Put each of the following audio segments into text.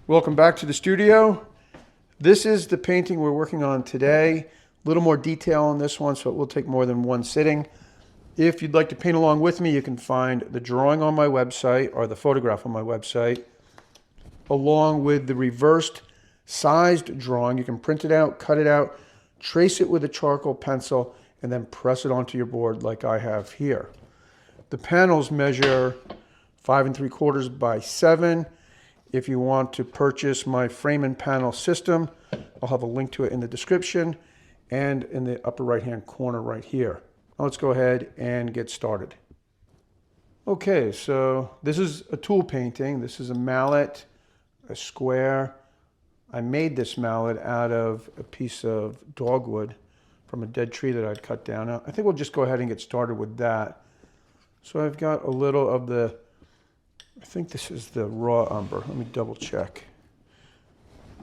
Welcome back to the studio. This is the painting we're working on today. A little more detail on this one, so it will take more than one sitting. If you'd like to paint along with me, you can find the drawing on my website or the photograph on my website, along with the reversed sized drawing. You can print it out, cut it out, trace it with a charcoal pencil, and then press it onto your board like I have here. The panels measure 5 3/4 by 7. If you want to purchase my frame and panel system, I'll have a link to it in the description and in the upper right hand corner right here. Now let's go ahead and get started. Okay, so this is a tool painting. This is a mallet, a square. I made this mallet out of a piece of dogwood from a dead tree that I'd cut down. I think we'll just go ahead and get started with that. So I've got a little of the, I think this is the raw umber. Let me double check.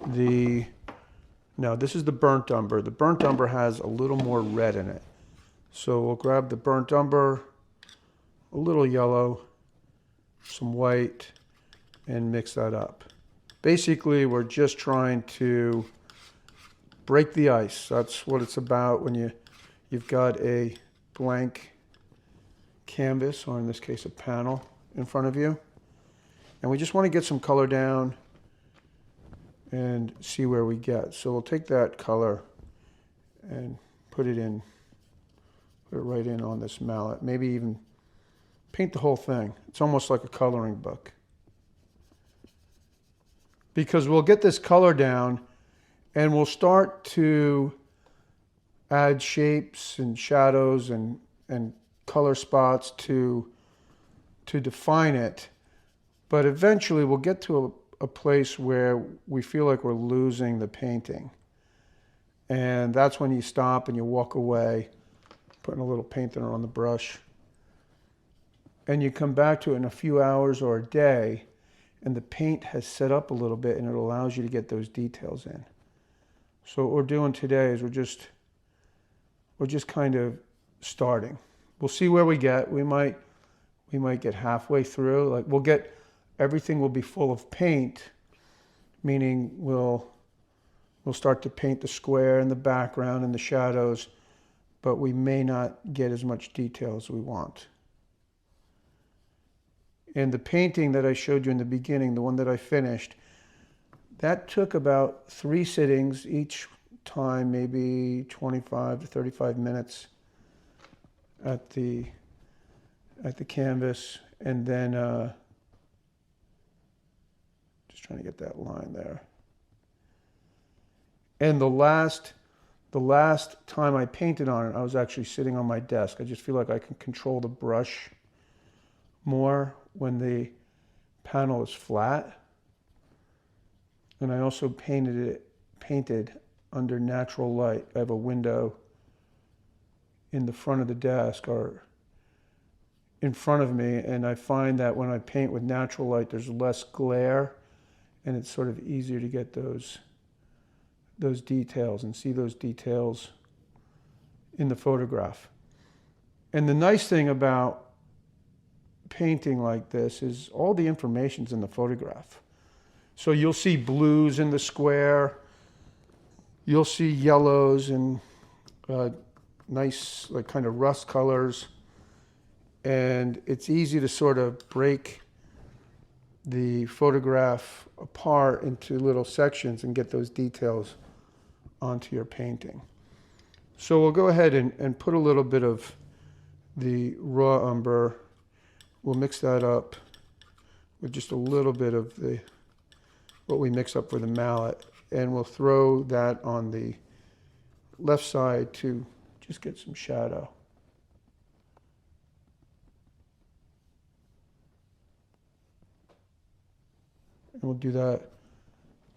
No, this is the burnt umber. The burnt umber has a little more red in it. So we'll grab the burnt umber, a little yellow, some white, and mix that up. Basically, we're just trying to break the ice. That's what it's about when you've got a blank canvas, or in this case, a panel in front of you. And we just want to get some color down and see where we get. So we'll take that color and put it right in on this mallet. Maybe even paint the whole thing. It's almost like a coloring book. Because we'll get this color down and we'll start to add shapes and shadows and color spots to define it. But eventually we'll get to a place where we feel like we're losing the painting. And that's when you stop and you walk away, putting a little paint thinner on the brush. And you come back to it in a few hours or a day, and the paint has set up a little bit and it allows you to get those details in. So what we're doing today is we're just kind of starting. We'll see where we get. We might get halfway through. Like everything will be full of paint, meaning we'll start to paint the square and the background and the shadows, but we may not get as much detail as we want. And the painting that I showed you in the beginning, the one that I finished, that took about 3 sittings, each time maybe 25 to 35 minutes at the canvas, and then just trying to get that line there. And the last time I painted on it, I was actually sitting on my desk. I just feel like I can control the brush more when the panel is flat. And I also painted under natural light. I have a window in the front of the desk or in front of me, and I find that when I paint with natural light, there's less glare, and it's sort of easier to get those details and see those details in the photograph. And the nice thing about painting like this is all the information's in the photograph. So you'll see blues in the square, you'll see yellows and nice like kind of rust colors, and it's easy to sort of break the photograph apart into little sections and get those details onto your painting. So we'll go ahead and put a little bit of the raw umber. We'll mix that up with just a little bit of what we mix up for the mallet, and we'll throw that on the left side to just get some shadow. And we'll do that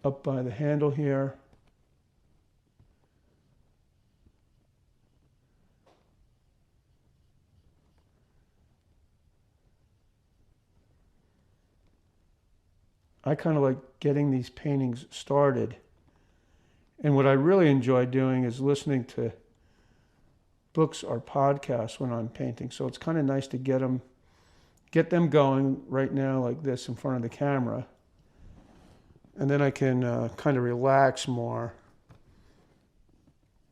up by the handle here. I kind of like getting these paintings started. And what I really enjoy doing is listening to books or podcasts when I'm painting. So it's kind of nice to get them going right now like this in front of the camera. And then I can kind of relax more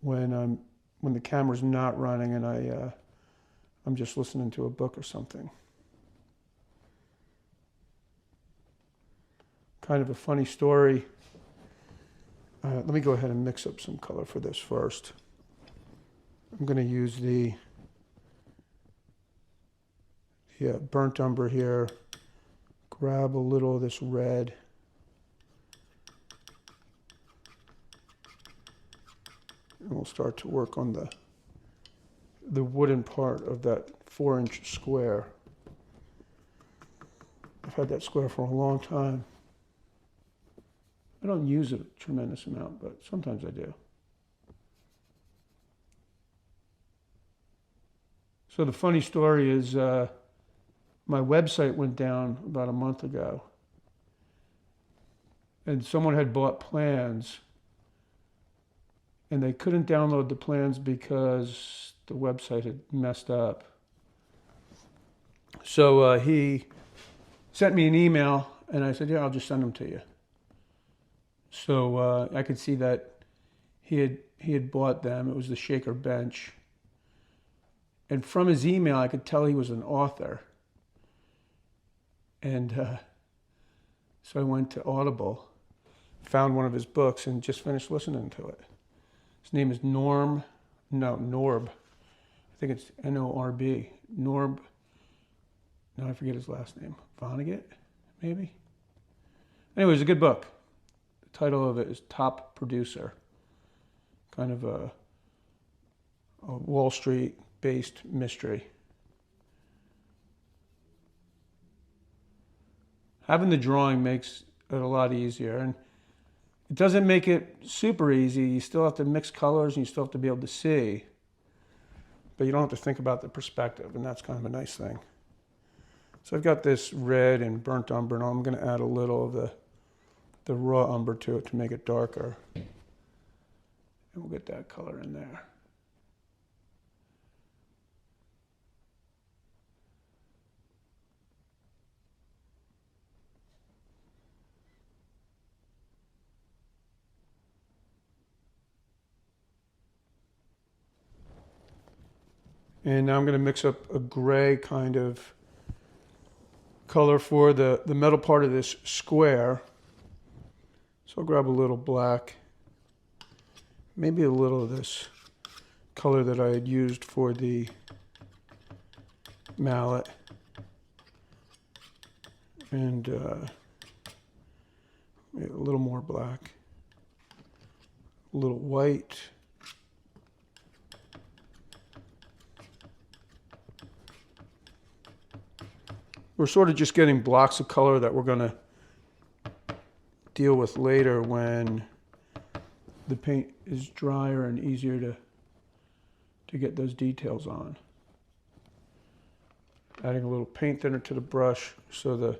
when the camera's not running and I'm just listening to a book or something. Kind of a funny story. Let me go ahead and mix up some color for this first. I'm going to use the burnt umber here. Grab a little of this red. And we'll start to work on the wooden part of that 4-inch square. I've had that square for a long time. I don't use it a tremendous amount, but sometimes I do. So the funny story is my website went down about a month ago. And someone had bought plans and they couldn't download the plans because the website had messed up. So he sent me an email and I said, yeah, I'll just send them to you. So I could see that he had bought them. It was the shaker bench. And from his email, I could tell he was an author. And so I went to Audible, found one of his books, and just finished listening to it. His name is Norb. I think it's N-O-R-B. Norb. Now I forget his last name. Vonnegut, maybe? Anyway, it's a good book. The title of it is Top Producer. Kind of a Wall Street-based mystery. Having the drawing makes it a lot easier. And it doesn't make it super easy. You still have to mix colors and you still have to be able to see. But you don't have to think about the perspective, and that's kind of a nice thing. So I've got this red and burnt umber, and I'm going to add a little of the raw umber to it to make it darker. And we'll get that color in there. And now I'm going to mix up a gray kind of color for the metal part of this square. So I'll grab a little black, maybe a little of this color that I had used for the mallet. And a little more black, a little white. We're sort of just getting blocks of color that we're going to deal with later when the paint is drier and easier to get those details on. Adding a little paint thinner to the brush so the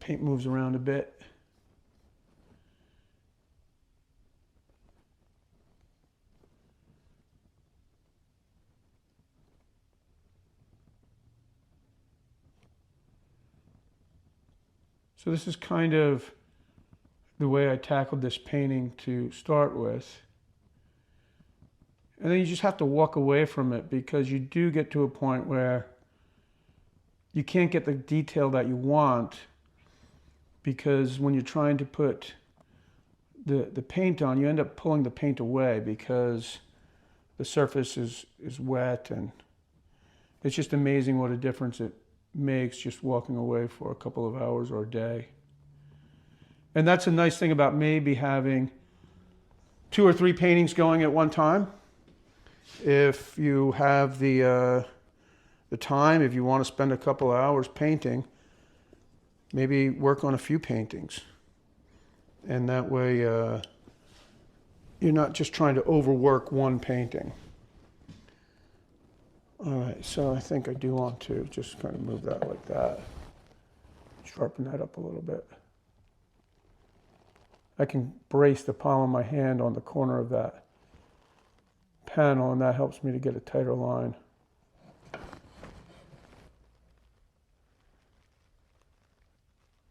paint moves around a bit. So this is kind of the way I tackled this painting to start with. And then you just have to walk away from it because you do get to a point where you can't get the detail that you want, because when you're trying to put the paint on, you end up pulling the paint away because the surface is wet, and it's just amazing what a difference it makes just walking away for a couple of hours or a day. And that's a nice thing about maybe having 2 or 3 paintings going at one time. If you have the time, if you want to spend a couple of hours painting, maybe work on a few paintings. And that way you're not just trying to overwork one painting. All right, so I think I do want to just kind of move that like that. Sharpen that up a little bit. I can brace the palm of my hand on the corner of that panel, and that helps me to get a tighter line.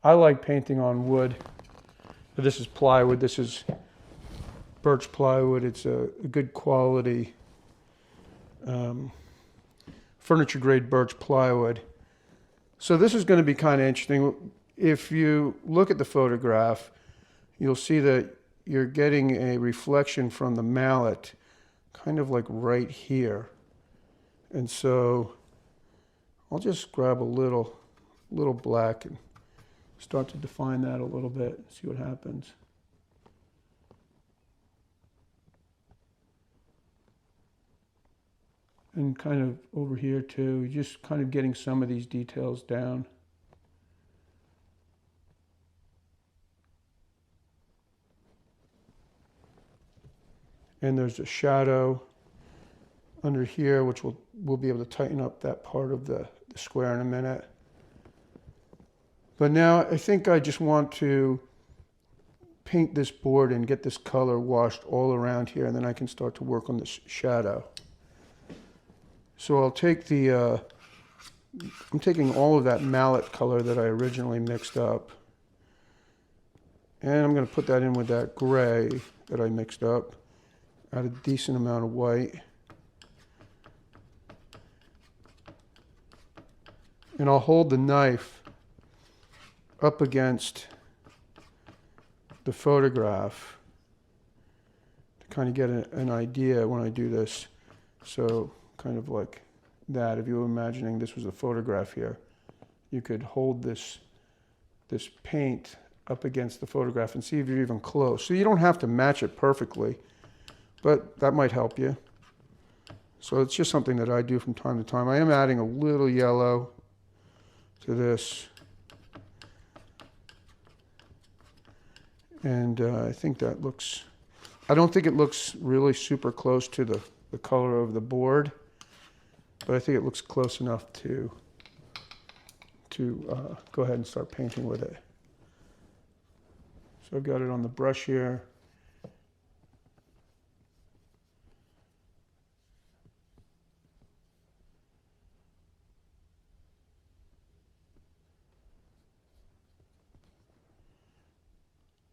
I like painting on wood This is plywood. This is birch plywood. It's a good quality furniture grade birch plywood. So this is going to be kind of interesting. If you look at the photograph, you'll see that you're getting a reflection from the mallet kind of like right here. And so I'll just grab a little black and start to define that a little bit, see what happens. And kind of over here too, just kind of getting some of these details down. And there's a shadow under here, which we'll be able to tighten up that part of the square in a minute. But now I think I just want to paint this board and get this color washed all around here, and then I can start to work on this shadow. So I'll take I'm taking all of that mallet color that I originally mixed up, and I'm going to put that in with that gray that I mixed up. Add a decent amount of white. And I'll hold the knife up against the photograph to kind of get an idea when I do this. So kind of like that. If you were imagining this was a photograph here, you could hold this paint up against the photograph and see if you're even close. So you don't have to match it perfectly, but that might help you. So it's just something that I do from time to time. I am adding a little yellow to this. And I think that looks, I don't think it looks really super close to the color of the board, but I think it looks close enough to go ahead and start painting with it. So I've got it on the brush here.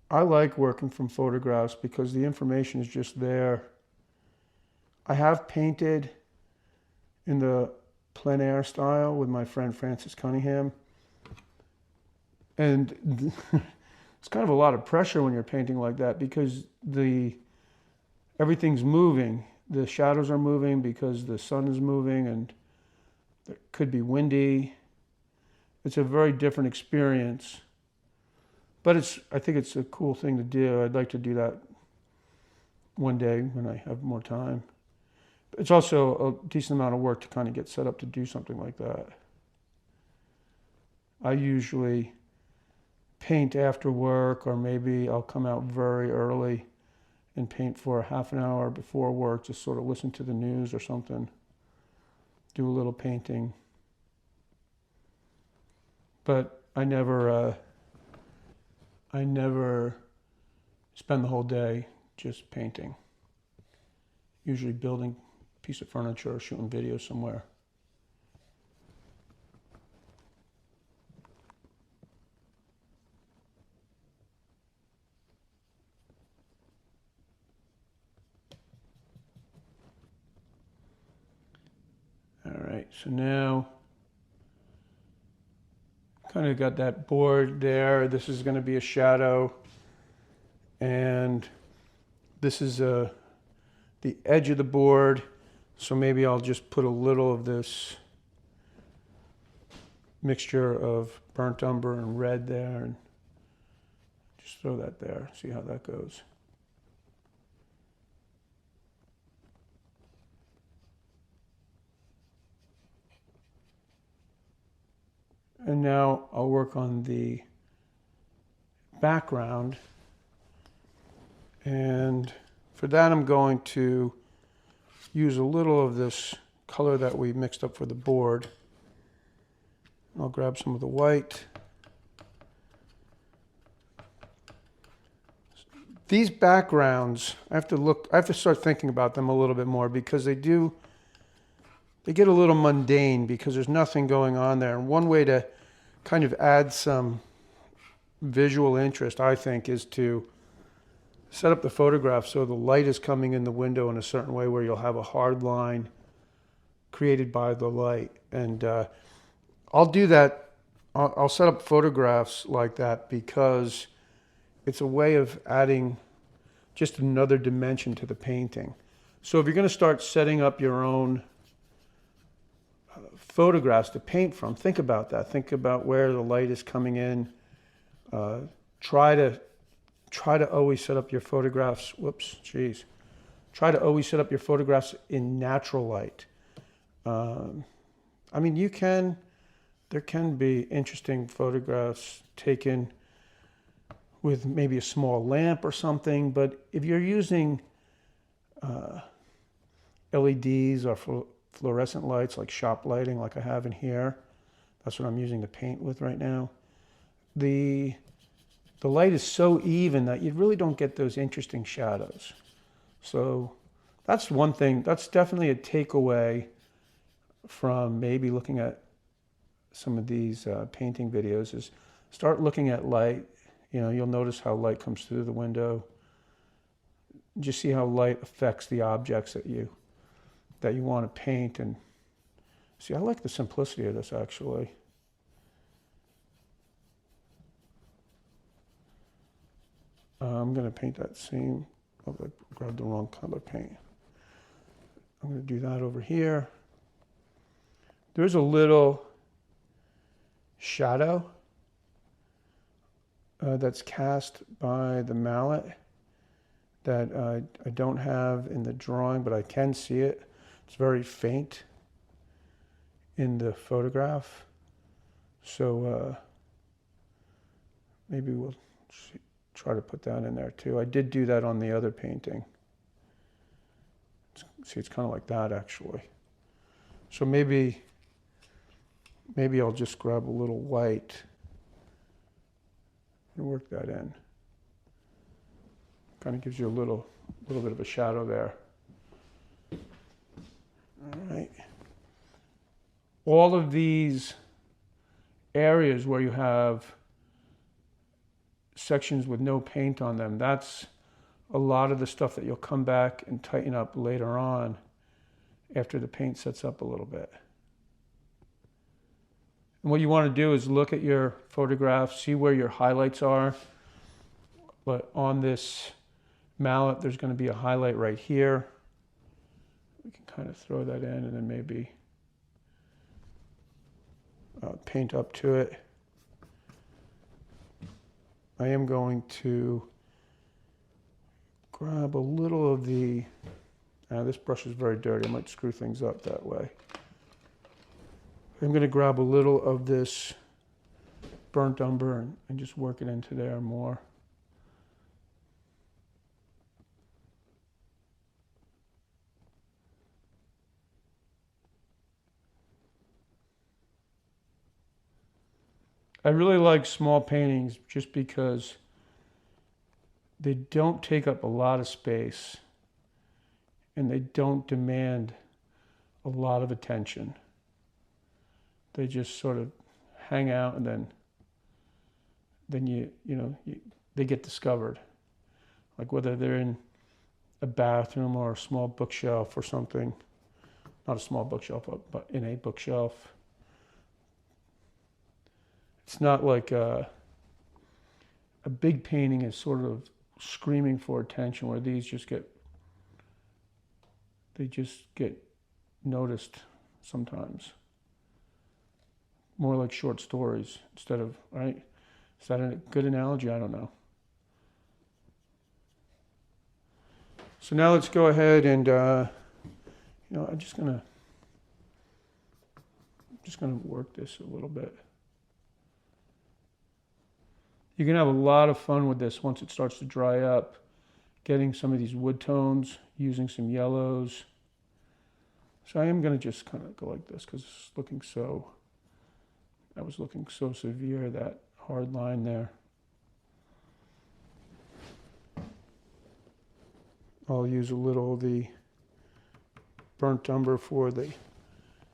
I like working from photographs because the information is just there. I have painted in the plein style with my friend Francis Cunningham. And it's kind of a lot of pressure when you're painting like that because everything's moving. The shadows are moving because the sun is moving and it could be windy. It's a very different experience. But I think it's a cool thing to do. I'd like to do that one day when I have more time. It's also a decent amount of work to kind of get set up to do something like that. I usually paint after work, or maybe I'll come out very early and paint for a half an hour before work, just sort of listen to the news or something, do a little painting. But I never spend the whole day just painting. Usually building a piece of furniture or shooting videos somewhere. All right, so now kind of got that board there. This is going to be a shadow, and this is the edge of the board. So maybe I'll just put a little of this mixture of burnt umber and red there, and just throw that there. See how that goes. And now I'll work on the background. And for that, I'm going to use a little of this color that we mixed up for the board. I'll grab some of the white. These backgrounds, I have to start thinking about them a little bit more because they get a little mundane because there's nothing going on there. And one way to kind of add some visual interest, I think, is to set up the photograph so the light is coming in the window in a certain way where you'll have a hard line created by the light. And I'll do that. I'll set up photographs like that because it's a way of adding just another dimension to the painting. So if you're going to start setting up your own photographs to paint from, think about that. Think about where the light is coming in. Try to always set up your photographs. Try to always set up your photographs in natural light. I mean, there can be interesting photographs taken with maybe a small lamp or something, but if you're using LEDs or fluorescent lights like shop lighting like I have in here, that's what I'm using to paint with right now, the light is so even that you really don't get those interesting shadows. So that's one thing, that's definitely a takeaway from maybe looking at some of these painting videos, is start looking at light. You'll notice how light comes through the window. Just see how light affects the objects that you want to paint. And see, I like the simplicity of this actually. I'm going to paint that same, oh, I grabbed the wrong color paint. I'm going to do that over here. There's a little shadow that's cast by the mallet that I don't have in the drawing, but I can see it. It's very faint in the photograph. So maybe we'll try to put that in there too. I did do that on the other painting. See, it's kind of like that actually. So maybe I'll just grab a little white and work that in. Kind of gives you a little bit of a shadow there. All right. All of these areas where you have sections with no paint on them, that's a lot of the stuff that you'll come back and tighten up later on after the paint sets up a little bit. And what you want to do is look at your photograph, see where your highlights are. But on this mallet, there's going to be a highlight right here. We can kind of throw that in and then maybe paint up to it. I am going to grab a little of the, this brush is very dirty, I might screw things up that way. I'm going to grab a little of this burnt umber and just work it into there more. I really like small paintings just because they don't take up a lot of space and they don't demand a lot of attention. They just sort of hang out and then they get discovered. Like whether they're in a bathroom or a small bookshelf or something. Not a small bookshelf, but in a bookshelf. It's not like a big painting is sort of screaming for attention, where these just get noticed sometimes. More like short stories instead of, right? Is that a good analogy? I don't know. So now let's go ahead and, I'm just gonna work this a little bit. You can have a lot of fun with this once it starts to dry up, getting some of these wood tones, using some yellows. So I am going to just kind of go like this because it's looking so, that was looking so severe, that hard line there. I'll use a little of the burnt umber for the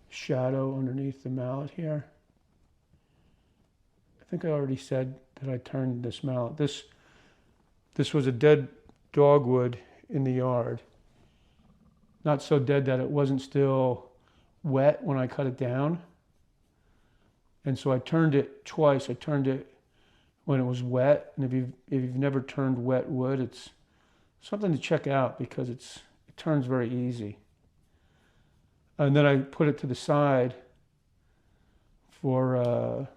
shadow underneath the mallet here. I think I already said that I turned this mallet. This was a dead dogwood in the yard. Not so dead that it wasn't still wet when I cut it down. And so I turned it twice. I turned it when it was wet. And if you've never turned wet wood, it's something to check out because it turns very easy. And then I put it to the side for a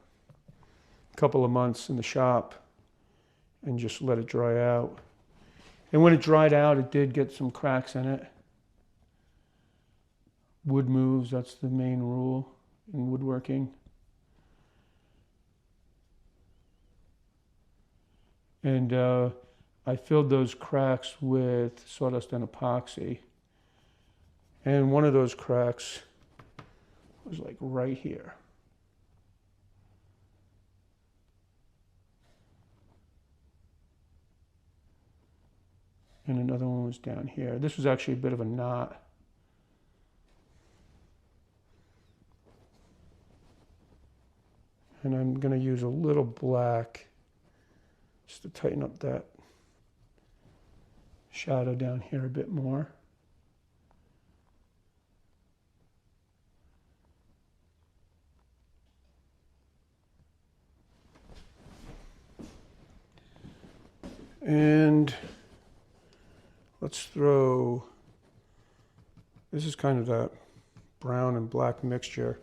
couple of months in the shop and just let it dry out. And when it dried out, it did get some cracks in it. Wood moves, that's the main rule in woodworking. And I filled those cracks with sawdust and epoxy. And one of those cracks was like right here. And another one was down here. This was actually a bit of a knot. And I'm going to use a little black just to tighten up that shadow down here a bit more. And let's throw, this is kind of that brown and black mixture.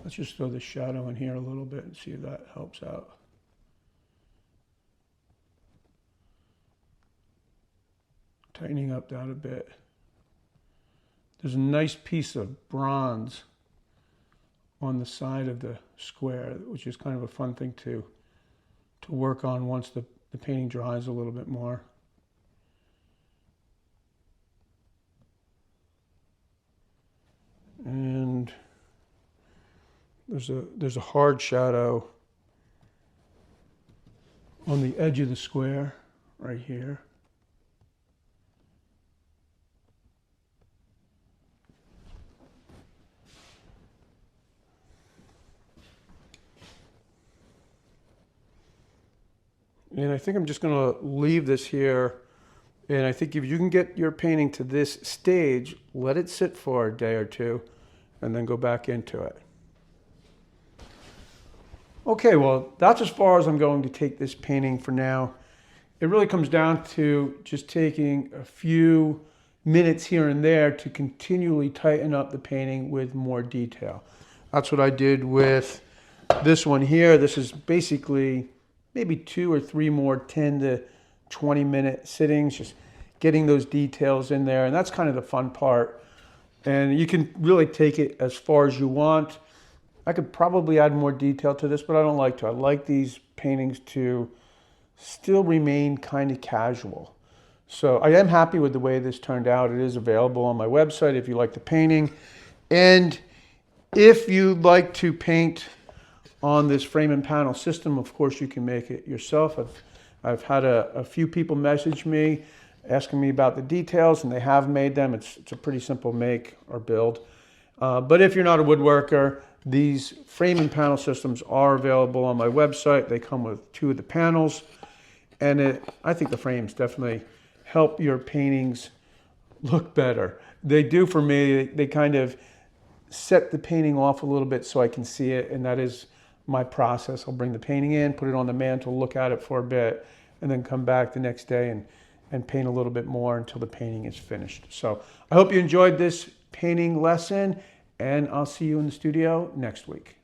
Let's just throw the shadow in here a little bit and see if that helps out. Tightening up that a bit. There's a nice piece of bronze on the side of the square, which is kind of a fun thing to work on once the painting dries a little bit more. And there's a hard shadow on the edge of the square right here. And I think I'm just going to leave this here. And I think if you can get your painting to this stage, let it sit for a day or two, and then go back into it. Okay, well, that's as far as I'm going to take this painting for now. It really comes down to just taking a few minutes here and there to continually tighten up the painting with more detail. That's what I did with this one here. This is basically maybe 2 or 3 more 10 to 20 minute sittings, just getting those details in there. And that's kind of the fun part. And you can really take it as far as you want. I could probably add more detail to this, but I don't like to. I like these paintings to still remain kind of casual. So I am happy with the way this turned out. It is available on my website if you like the painting. And if you'd like to paint on this frame and panel system, of course you can make it yourself. I've had a few people message me asking me about the details, and they have made them. It's a pretty simple make or build. But if you're not a woodworker, these frame and panel systems are available on my website. They come with 2 of the panels, and I think the frames definitely help your paintings look better. They do for me. They kind of set the painting off a little bit so I can see it, and that is my process. I'll bring the painting in, put it on the mantle, look at it for a bit, and then come back the next day and paint a little bit more until the painting is finished. So I hope you enjoyed this painting lesson, and I'll see you in the studio next week.